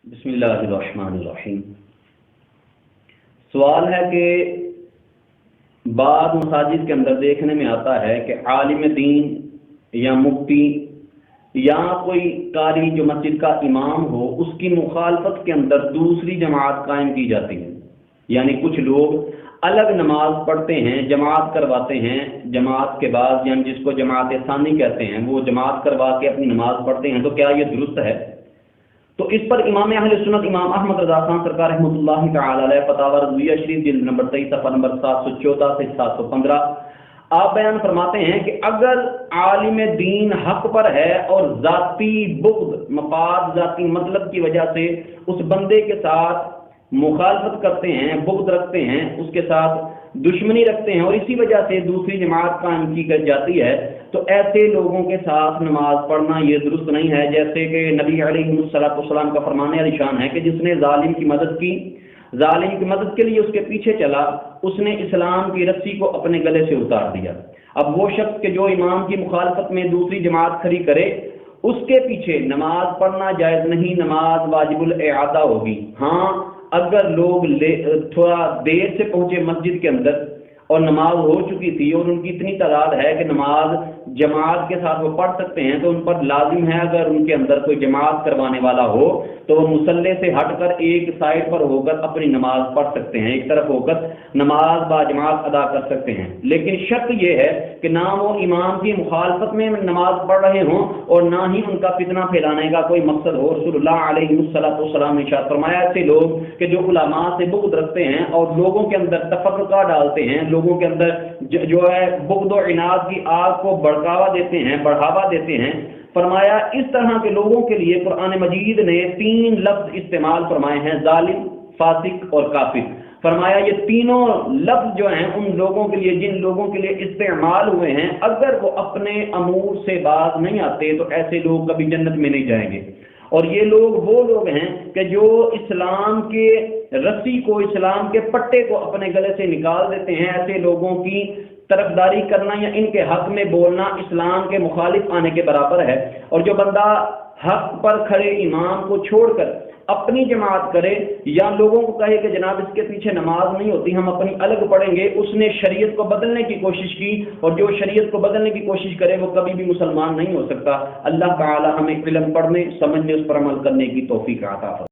بسم اللہ الرحمن الرحیم۔ سوال ہے کہ بعض مساجد کے اندر دیکھنے میں آتا ہے کہ عالم دین یا مفتی یا کوئی قاری جو مسجد کا امام ہو اس کی مخالفت کے اندر دوسری جماعت قائم کی جاتی ہے، یعنی کچھ لوگ الگ نماز پڑھتے ہیں، جماعت کرواتے ہیں، جماعت کے بعد یعنی جس کو جماعت ثانی کہتے ہیں وہ جماعت کروا کے اپنی نماز پڑھتے ہیں، تو کیا یہ درست ہے؟ تو اس پر امام اہل سنت امام احمد رضا خان سرکار رحمۃ اللہ تعالی علیہ فتاوی رضویہ شریف جلد نمبر 23 صفحہ نمبر 714 سے 715 آپ بیان فرماتے ہیں کہ اگر عالم دین حق پر ہے اور ذاتی بغض مفاد ذاتی مطلب کی وجہ سے اس بندے کے ساتھ مخالفت کرتے ہیں، بغض رکھتے ہیں، اس کے ساتھ دشمنی رکھتے ہیں اور اسی وجہ سے دوسری جماعت قائم کی جاتی ہے، تو ایسے لوگوں کے ساتھ نماز پڑھنا یہ درست نہیں ہے۔ جیسے کہ نبی علیہ السلام کا فرمان علی شان ہے کہ جس نے ظالم کی مدد کی، ظالم کی مدد کے لیے اس کے پیچھے چلا، اس نے اسلام کی رسی کو اپنے گلے سے اتار دیا۔ اب وہ شخص کہ جو امام کی مخالفت میں دوسری جماعت کھڑی کرے، اس کے پیچھے نماز پڑھنا جائز نہیں، نماز واجب الاعادہ ہوگی۔ ہاں اگر لوگ تھوڑا دیر سے پہنچے مسجد کے اندر اور نماز ہو چکی تھی اور ان کی اتنی تعداد ہے کہ نماز جماعت کے ساتھ وہ پڑھ سکتے ہیں، تو ان پر لازم ہے اگر ان کے اندر کوئی جماعت کروانے والا ہو تو وہ مصلی سے ہٹ کر ایک سائڈ پر ہو کر اپنی نماز پڑھ سکتے ہیں، ایک طرف ہو کر نماز با جماعت ادا کر سکتے ہیں۔ لیکن شرط یہ ہے کہ نہ وہ امام کی مخالفت میں نماز پڑھ رہے ہوں اور نہ ہی ان کا فتنہ پھیلانے کا کوئی مقصد ہو۔ رسول اللہ علیہ السلام نے ارشاد فرمایا ایسے لوگ کہ جو علماء سے بغض رکھتے ہیں اور لوگوں کے اندر تفرقہ ڈالتے ہیں، لوگوں کے اندر جو ہے بغض و عناد کی آگ کو بڑھاوا دیتے ہیں، فرمایا اس طرح کے لوگوں کے لیے قرآن مجید نے 3 لفظ استعمال فرمائے ہیں، ظالم، فاسق اور کافر۔ فرمایا یہ تینوں لفظ جو ہیں ان لوگوں کے لیے جن لوگوں کے لیے استعمال ہوئے ہیں، اگر وہ اپنے امور سے باز نہیں آتے تو ایسے لوگ کبھی جنت میں نہیں جائیں گے۔ اور یہ لوگ وہ لوگ ہیں کہ جو اسلام کے رسی کو، اسلام کے پٹے کو اپنے گلے سے نکال دیتے ہیں۔ ایسے لوگوں کی طرفداری کرنا یا ان کے حق میں بولنا اسلام کے مخالف آنے کے برابر ہے۔ اور جو بندہ حق پر کھڑے امام کو چھوڑ کر اپنی جماعت کرے یا لوگوں کو کہے کہ جناب اس کے پیچھے نماز نہیں ہوتی، ہم اپنی الگ پڑھیں گے، اس نے شریعت کو بدلنے کی کوشش کی، اور جو شریعت کو بدلنے کی کوشش کرے وہ کبھی بھی مسلمان نہیں ہو سکتا۔ اللہ تعالی ہمیں علم پڑھنے، سمجھنے، اس پر عمل کرنے کی توفیق عطا فرمائے۔